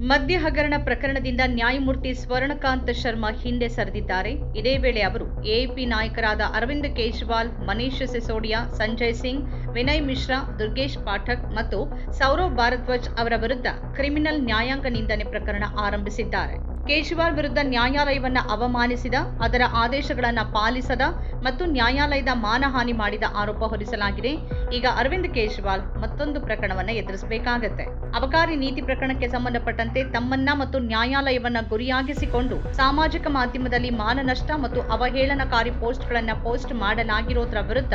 ಮದ್ಯ ಹಗರಣ ಪ್ರಕರಣದಿಂದ ನ್ಯಾಯಮೂರ್ತಿ ಸ್ವರ್ಣಕಾಂತ್ ಶರ್ಮಾ ಹಿಂದೆ ಸರಿದಿದ್ದಾರೆ. ಇದೇ ವೇಳೆ ಅವರು ಎಎಪಿ ನಾಯಕರಾದ ಅರವಿಂದ್ ಕೇಜ್ರಿವಾಲ್, ಮನೀಶ್ ಸಿಸೋಡಿಯಾ, ಸಂಜಯ್ ಸಿಂಗ್, ವಿನಯ್ ಮಿಶ್ರಾ, ದುರ್ಗೇಶ್ ಪಾಠಕ್ ಮತ್ತು ಸೌರವ್ ಭಾರದ್ವಾಜ್ ಅವರ ವಿರುದ್ಧ ಕ್ರಿಮಿನಲ್ ನ್ಯಾಯಾಂಗ ನಿಂದನೆ ಪ್ರಕರಣ ಆರಂಭಿಸಿದ್ದಾರೆ. ಕೇಜ್ರಿವಾಲ್ ವಿರುದ್ಧ ನ್ಯಾಯಾಲಯವನ್ನ ಅವಮಾನಿಸಿದ, ಅದರ ಆದೇಶಗಳನ್ನು ಪಾಲಿಸದ ಮತ್ತು ನ್ಯಾಯಾಲಯದ ಮಾನಹಾನಿ ಮಾಡಿದ ಆರೋಪ ಹೊರಿಸಲಾಗಿದೆ. ಈಗ ಅರವಿಂದ್ ಕೇಜ್ರಿವಾಲ್ ಮತ್ತೊಂದು ಪ್ರಕರಣವನ್ನು ಎದುರಿಸಬೇಕಾಗುತ್ತೆ. ಅಬಕಾರಿ ನೀತಿ ಪ್ರಕರಣಕ್ಕೆ ಸಂಬಂಧಪಟ್ಟಂತೆ ತಮ್ಮನ್ನ ಮತ್ತು ನ್ಯಾಯಾಲಯವನ್ನ ಗುರಿಯಾಗಿಸಿಕೊಂಡು ಸಾಮಾಜಿಕ ಮಾಧ್ಯಮದಲ್ಲಿ ಮಾನನಷ್ಟ ಮತ್ತು ಅವಹೇಳನಕಾರಿ ಪೋಸ್ಟ್ಗಳನ್ನು ಪೋಸ್ಟ್ ಮಾಡಲಾಗಿರೋದರ ವಿರುದ್ಧ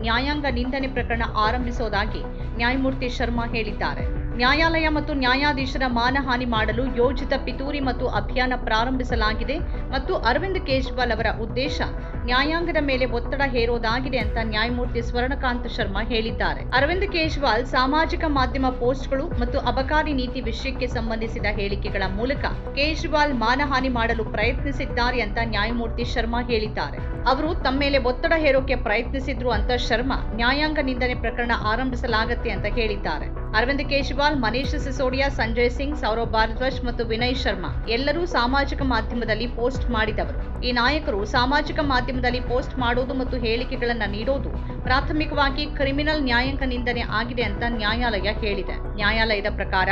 ನ್ಯಾಯಾಂಗ ನಿಂದನೆ ಪ್ರಕರಣ ಆರಂಭಿಸುವುದಾಗಿ ನ್ಯಾಯಮೂರ್ತಿ ಶರ್ಮಾ ಹೇಳಿದ್ದಾರೆ. ನ್ಯಾಯಾಲಯ ಮತ್ತು ನ್ಯಾಯಾಧೀಶರ ಮಾನಹಾನಿ ಮಾಡಲು ಯೋಜಿತ ಪಿತೂರಿ ಮತ್ತು ಅಭಿಯಾನ ಪ್ರಾರಂಭಿಸಲಾಗಿದೆ ಮತ್ತು ಅರವಿಂದ್ ಕೇಜ್ರಿವಾಲ್ ಅವರ ಉದ್ದೇಶ ನ್ಯಾಯಾಂಗದ ಮೇಲೆ ಒತ್ತಡ ಹೇರೋದಾಗಿದೆ ಅಂತ ನ್ಯಾಯಮೂರ್ತಿ ಸ್ವರ್ಣಕಾಂತ್ ಶರ್ಮಾ ಹೇಳಿದ್ದಾರೆ. ಅರವಿಂದ್ ಕೇಜ್ರಿವಾಲ್ ಸಾಮಾಜಿಕ ಮಾಧ್ಯಮ ಪೋಸ್ಟ್ಗಳು ಮತ್ತು ಅಬಕಾರಿ ನೀತಿ ವಿಷಯಕ್ಕೆ ಸಂಬಂಧಿಸಿದ ಹೇಳಿಕೆಗಳ ಮೂಲಕ ಕೇಜ್ರಿವಾಲ್ ಮಾನಹಾನಿ ಮಾಡಲು ಪ್ರಯತ್ನಿಸಿದ್ದಾರೆ ಅಂತ ನ್ಯಾಯಮೂರ್ತಿ ಶರ್ಮಾ ಹೇಳಿದ್ದಾರೆ. ಅವರು ತಮ್ಮ ಮೇಲೆ ಒತ್ತಡ ಹೇರೋಕೆ ಪ್ರಯತ್ನಿಸಿದ್ರು ಅಂತ ಶರ್ಮಾ ನ್ಯಾಯಾಂಗ ನಿಂದನೆ ಪ್ರಕರಣ ಆರಂಭಿಸಲಾಗುತ್ತೆ ಅಂತ ಹೇಳಿದ್ದಾರೆ. ಅರವಿಂದ್ ಕೇಜ್ರಿವಾಲ್, ಮನೀಶ್ ಸಿಸೋಡಿಯಾ, ಸಂಜಯ್ ಸಿಂಗ್, ಸೌರವ್ ಭಾರದ್ವಾಜ್ ಮತ್ತು ವಿನಯ್ ಶರ್ಮಾ ಎಲ್ಲರೂ ಸಾಮಾಜಿಕ ಮಾಧ್ಯಮದಲ್ಲಿ ಪೋಸ್ಟ್ ಮಾಡಿದವರು. ಈ ನಾಯಕರು ಸಾಮಾಜಿಕ ಮಾಧ್ಯಮದಲ್ಲಿ ಪೋಸ್ಟ್ ಮಾಡೋದು ಮತ್ತು ಹೇಳಿಕೆಗಳನ್ನು ನೀಡೋದು ಪ್ರಾಥಮಿಕವಾಗಿ ಕ್ರಿಮಿನಲ್ ನ್ಯಾಯಾಂಗ ನಿಂದನೆ ಆಗಿದೆ ಅಂತ ನ್ಯಾಯಾಲಯ ಹೇಳಿದೆ. ನ್ಯಾಯಾಲಯದ ಪ್ರಕಾರ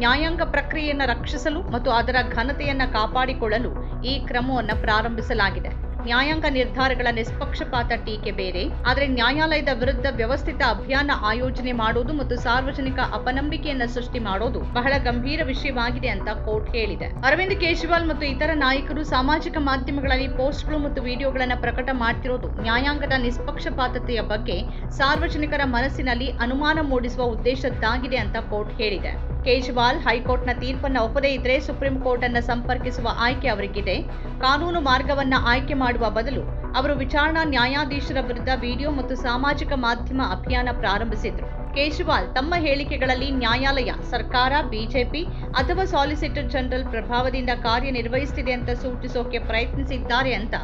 ನ್ಯಾಯಾಂಗ ಪ್ರಕ್ರಿಯೆಯನ್ನು ರಕ್ಷಿಸಲು ಮತ್ತು ಅದರ ಘನತೆಯನ್ನು ಕಾಪಾಡಿಕೊಳ್ಳಲು ಈ ಕ್ರಮವನ್ನು ಪ್ರಾರಂಭಿಸಲಾಗಿದೆ. ನ್ಯಾಯಾಂಗ ನಿರ್ಧಾರಗಳ ನಿಷ್ಪಕ್ಷಪಾತ ಟೀಕೆ ಬೇರೆ, ಆದರೆ ನ್ಯಾಯಾಲಯದ ವಿರುದ್ಧ ವ್ಯವಸ್ಥಿತ ಅಭಿಯಾನ ಆಯೋಜನೆ ಮಾಡೋದು ಮತ್ತು ಸಾರ್ವಜನಿಕ ಅಪನಂಬಿಕೆಯನ್ನು ಸೃಷ್ಟಿ ಮಾಡೋದು ಬಹಳ ಗಂಭೀರ ವಿಷಯವಾಗಿದೆ ಅಂತ ಕೋರ್ಟ್ ಹೇಳಿದೆ. ಅರವಿಂದ್ ಕೇಜ್ರಿವಾಲ್ ಮತ್ತು ಇತರ ನಾಯಕರು ಸಾಮಾಜಿಕ ಮಾಧ್ಯಮಗಳಲ್ಲಿ ಪೋಸ್ಟ್ಗಳು ಮತ್ತು ವಿಡಿಯೋಗಳನ್ನು ಪ್ರಕಟ ಮಾಡ್ತಿರೋದು ನ್ಯಾಯಾಂಗದ ನಿಷ್ಪಕ್ಷಪಾತತೆಯ ಬಗ್ಗೆ ಸಾರ್ವಜನಿಕರ ಮನಸ್ಸಿನಲ್ಲಿ ಅನುಮಾನ ಮೂಡಿಸುವ ಉದ್ದೇಶದ್ದಾಗಿದೆ ಅಂತ ಕೋರ್ಟ್ ಹೇಳಿದೆ. ಕೇಜ್ರಿವಾಲ್ ಹೈಕೋರ್ಟ್ನ ತೀರ್ಪನ್ನು ಒಪ್ಪದೇ ಇದ್ರೆ ಸುಪ್ರೀಂ ಕೋರ್ಟ್ ಅನ್ನು ಸಂಪರ್ಕಿಸುವ ಆಯ್ಕೆ ಅವರಿಗಿದೆ. ಕಾನೂನು ಮಾರ್ಗವನ್ನ ಆಯ್ಕೆ ಮಾಡುವ ಬದಲು ಅವರು ವಿಚಾರಣಾ ನ್ಯಾಯಾಧೀಶರ ವಿರುದ್ಧ ವಿಡಿಯೋ ಮತ್ತು ಸಾಮಾಜಿಕ ಮಾಧ್ಯಮ ಅಭಿಯಾನ ಪ್ರಾರಂಭಿಸಿದ್ರು. ಕೇಜ್ರಿವಾಲ್ ತಮ್ಮ ಹೇಳಿಕೆಗಳಲ್ಲಿ ನ್ಯಾಯಾಲಯ, ಸರ್ಕಾರ, ಬಿಜೆಪಿ ಅಥವಾ ಸಾಲಿಸಿಟರ್ ಜನರಲ್ ಪ್ರಭಾವದಿಂದ ಕಾರ್ಯನಿರ್ವಹಿಸುತ್ತಿದೆ ಅಂತ ಸೂಚಿಸೋಕೆ ಪ್ರಯತ್ನಿಸಿದ್ದಾರೆ ಅಂತ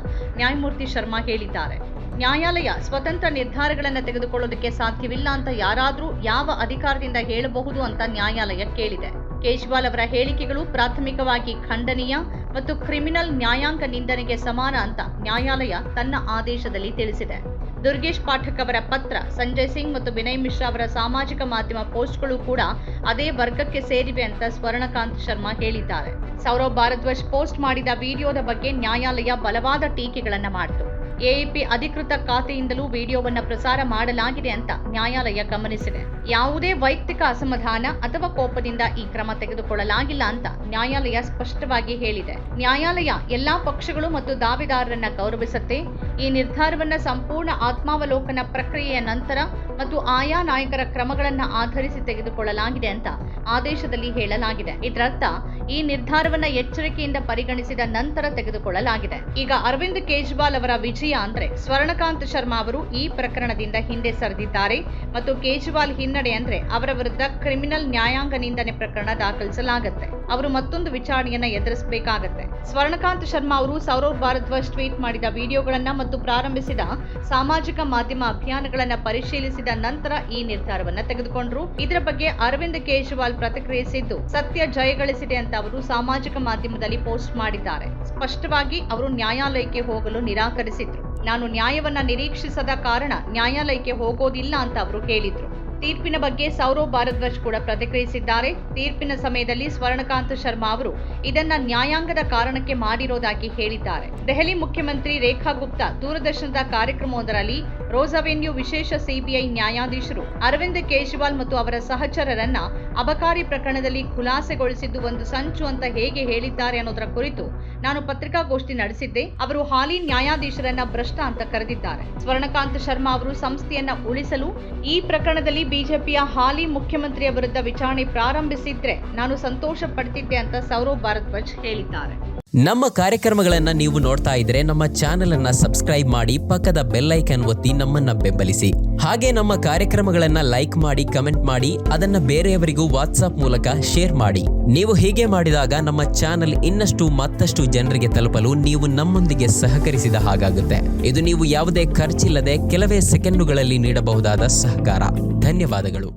ನ್ಯಾಯಮೂರ್ತಿ ಶರ್ಮಾ ಹೇಳಿದ್ದಾರೆ. ನ್ಯಾಯಾಲಯ ಸ್ವತಂತ್ರ ನಿರ್ಧಾರಗಳನ್ನು ತೆಗೆದುಕೊಳ್ಳೋದಕ್ಕೆ ಸಾಧ್ಯವಿಲ್ಲ ಅಂತ ಯಾರಾದರೂ ಯಾವ ಅಧಿಕಾರದಿಂದ ಹೇಳಬಹುದು ಅಂತ ನ್ಯಾಯಾಲಯ ಕೇಳಿದೆ. ಕೇಜ್ರಿವಾಲ್ ಅವರ ಹೇಳಿಕೆಗಳು ಪ್ರಾಥಮಿಕವಾಗಿ ಖಂಡನೀಯ ಮತ್ತು ಕ್ರಿಮಿನಲ್ ನ್ಯಾಯಾಂಗ ನಿಂದನೆಗೆ ಸಮಾನ ಅಂತ ನ್ಯಾಯಾಲಯ ತನ್ನ ಆದೇಶದಲ್ಲಿ ತಿಳಿಸಿದೆ. ದುರ್ಗೇಶ್ ಪಾಠಕ್ ಅವರ ಪತ್ರ, ಸಂಜಯ್ ಸಿಂಗ್ ಮತ್ತು ವಿನಯ್ ಮಿಶ್ರಾ ಅವರ ಸಾಮಾಜಿಕ ಮಾಧ್ಯಮ ಪೋಸ್ಟ್ಗಳು ಕೂಡ ಅದೇ ವರ್ಗಕ್ಕೆ ಸೇರಿವೆ ಅಂತ ಸ್ವರ್ಣಕಾಂತ್ ಶರ್ಮಾ ಹೇಳಿದ್ದಾರೆ. ಸೌರವ್ ಭಾರದ್ವಾಜ್ ಪೋಸ್ಟ್ ಮಾಡಿದ ವಿಡಿಯೋದ ಬಗ್ಗೆ ನ್ಯಾಯಾಲಯ ಬಲವಾದ ಟೀಕೆಗಳನ್ನು ಮಾಡಿತು. ಎಎಪಿ ಅಧಿಕೃತ ಖಾತೆಯಿಂದಲೂ ವಿಡಿಯೋವನ್ನು ಪ್ರಸಾರ ಮಾಡಲಾಗಿದೆ ಅಂತ ನ್ಯಾಯಾಲಯ ಗಮನಿಸಿದೆ. ಯಾವುದೇ ವೈಯಕ್ತಿಕ ಅಸಮಾಧಾನ ಅಥವಾ ಕೋಪದಿಂದ ಈ ಕ್ರಮ ತೆಗೆದುಕೊಳ್ಳಲಾಗಿಲ್ಲ ಅಂತ ನ್ಯಾಯಾಲಯ ಸ್ಪಷ್ಟವಾಗಿ ಹೇಳಿದೆ. ನ್ಯಾಯಾಲಯ ಎಲ್ಲಾ ಪಕ್ಷಗಳು ಮತ್ತು ದಾವೆದಾರರನ್ನ ಗೌರವಿಸುತ್ತೆ. ಈ ನಿರ್ಧಾರವನ್ನ ಸಂಪೂರ್ಣ ಆತ್ಮಾವಲೋಕನ ಪ್ರಕ್ರಿಯೆಯ ನಂತರ ಮತ್ತು ಆಯಾ ನಾಯಕರ ಕ್ರಮಗಳನ್ನು ಆಧರಿಸಿ ತೆಗೆದುಕೊಳ್ಳಲಾಗಿದೆ ಅಂತ ಆದೇಶದಲ್ಲಿ ಹೇಳಲಾಗಿದೆ. ಇದರರ್ಥ ಈ ನಿರ್ಧಾರವನ್ನ ಎಚ್ಚರಿಕೆಯಿಂದ ಪರಿಗಣಿಸಿದ ನಂತರ ತೆಗೆದುಕೊಳ್ಳಲಾಗಿದೆ. ಈಗ ಅರವಿಂದ್ ಕೇಜ್ರಿವಾಲ್ ಅವರ ವಿಜಯ ಅಂದ್ರೆ ಸ್ವರ್ಣಕಾಂತ್ ಶರ್ಮಾ ಅವರು ಈ ಪ್ರಕರಣದಿಂದ ಹಿಂದೆ ಸರಿದಿದ್ದಾರೆ ಮತ್ತು ಕೇಜ್ರಿವಾಲ್ ಹಿನ್ನಡೆ ಅಂದ್ರೆ ಅವರ ವಿರುದ್ಧ ಕ್ರಿಮಿನಲ್ ನ್ಯಾಯಾಂಗ ನಿಂದನೆ ಪ್ರಕರಣ ದಾಖಲಿಸಲಾಗುತ್ತೆ. ಅವರು ಮತ್ತೊಂದು ವಿಚಾರಣೆಯನ್ನ ಎದುರಿಸಬೇಕಾಗತ್ತೆ. ಸ್ವರ್ಣಕಾಂತ್ ಶರ್ಮಾ ಅವರು ಸೌರವ್ ಭಾರದ್ವಾಜ್ ಟ್ವೀಟ್ ಮಾಡಿದ ವಿಡಿಯೋಗಳನ್ನ ಮತ್ತು ಪ್ರಾರಂಭಿಸಿದ ಸಾಮಾಜಿಕ ಮಾಧ್ಯಮ ಅಭಿಯಾನಗಳನ್ನ ಪರಿಶೀಲಿಸಿದ ನಂತರ ಈ ನಿರ್ಧಾರವನ್ನ ತೆಗೆದುಕೊಂಡ್ರು. ಇದರ ಬಗ್ಗೆ ಅರವಿಂದ್ ಕೇಜ್ರಿವಾಲ್ ಪ್ರತಿಕ್ರಿಯಿಸಿದ್ದು, ಸತ್ಯ ಜಯಗಳಿಸಿದೆ ಅಂತ ಅವರು ಸಾಮಾಜಿಕ ಮಾಧ್ಯಮದಲ್ಲಿ ಪೋಸ್ಟ್ ಮಾಡಿದ್ದಾರೆ. ಸ್ಪಷ್ಟವಾಗಿ ಅವರು ನ್ಯಾಯಾಲಯಕ್ಕೆ ಹೋಗಲು ನಿರಾಕರಿಸಿದ್ರು. ನಾನು ನ್ಯಾಯವನ್ನ ನಿರೀಕ್ಷಿಸದ ಕಾರಣ ನ್ಯಾಯಾಲಯಕ್ಕೆ ಹೋಗೋದಿಲ್ಲ ಅಂತ ಅವರು ಹೇಳಿದ್ರು. ತೀರ್ಪಿನ ಬಗ್ಗೆ ಸೌರವ್ ಭಾರದ್ವಾಜ್ ಕೂಡ ಪ್ರತಿಕ್ರಿಯಿಸಿದ್ದಾರೆ. ತೀರ್ಪಿನ ಸಮಯದಲ್ಲಿ ಸ್ವರ್ಣಕಾಂತ್ ಶರ್ಮಾ ಅವರು ಇದನ್ನ ನ್ಯಾಯಾಂಗದ ಕಾರಣಕ್ಕೆ ಮಾಡಿರೋದಾಗಿ ಹೇಳಿದ್ದಾರೆ. ದೆಹಲಿ ಮುಖ್ಯಮಂತ್ರಿ ರೇಖಾ ಗುಪ್ತಾ ದೂರದರ್ಶನದ ಕಾರ್ಯಕ್ರಮವೊಂದರಲ್ಲಿ ರೋಸ್ ಅವೆನ್ಯೂ ವಿಶೇಷ ಸಿಬಿಐ ನ್ಯಾಯಾಧೀಶರು ಅರವಿಂದ್ ಕೇಜ್ರಿವಾಲ್ ಮತ್ತು ಅವರ ಸಹಚರರನ್ನ ಅಬಕಾರಿ ಪ್ರಕರಣದಲ್ಲಿ ಖುಲಾಸೆಗೊಳಿಸಿದ್ದು ಒಂದು ಸಂಚು ಅಂತ ಹೇಗೆ ಹೇಳಿದ್ದಾರೆ ಅನ್ನೋದರ ಕುರಿತು ನಾನು ಪತ್ರಿಕಾಗೋಷ್ಠಿ ನಡೆಸಿದ್ದೆ. ಅವರು ಹಾಲಿ ನ್ಯಾಯಾಧೀಶರನ್ನ ಭ್ರಷ್ಟ ಅಂತ ಕರೆದಿದ್ದಾರೆ. ಸ್ವರ್ಣಕಾಂತ್ ಶರ್ಮಾ ಅವರು ಸಂಸ್ಥೆಯನ್ನ ಉಳಿಸಲು ಈ ಪ್ರಕರಣದಲ್ಲಿ ಬಿಜೆಪಿಯ ಹಾಲಿ ಮುಖ್ಯಮಂತ್ರಿಯ ವಿರುದ್ಧ ವಿಚಾರಣೆ ಪ್ರಾರಂಭಿಸಿದ್ರೆ ನಾನು ಸಂತೋಷ ಪಡ್ತಿದ್ದೆ ಅಂತ ಸೌರವ್ ಭಾರದ್ವಾಜ್ ಹೇಳಿದ್ದಾರೆ. ನಮ್ಮ ಕಾರ್ಯಕ್ರಮಗಳನ್ನ ನೀವು ನೋಡ್ತಾ ಇದ್ರೆ ನಮ್ಮ ಚಾನೆಲ್ ಅನ್ನ ಸಬ್ಸ್ಕ್ರೈಬ್ ಮಾಡಿ, ಪಕ್ಕದ ಬೆಲ್ ಐಕಾನ್ ಒತ್ತಿ ನಮ್ಮನ್ನ ಬೆಂಬಲಿಸಿ. ಹಾಗೆ ನಮ್ಮ ಕಾರ್ಯಕ್ರಮಗಳನ್ನ ಲೈಕ್ ಮಾಡಿ, ಕಮೆಂಟ್ ಮಾಡಿ, ಅದನ್ನ ಬೇರೆಯವರಿಗೂ ವಾಟ್ಸ್ಆಪ್ ಮೂಲಕ ಶೇರ್ ಮಾಡಿ. ನೀವು ಹೀಗೆ ಮಾಡಿದಾಗ ನಮ್ಮ ಚಾನೆಲ್ ಇನ್ನಷ್ಟು ಮತ್ತಷ್ಟು ಜನರಿಗೆ ತಲುಪಲು ನೀವು ನಮ್ಮೊಂದಿಗೆ ಸಹಕರಿಸಿದ ಹಾಗಾಗುತ್ತೆ. ಇದು ನೀವು ಯಾವುದೇ ಖರ್ಚಿಲ್ಲದೆ ಕೆಲವೇ ಸೆಕೆಂಡುಗಳಲ್ಲಿ ನೀಡಬಹುದಾದ ಸಹಕಾರ. ಧನ್ಯವಾದಗಳು.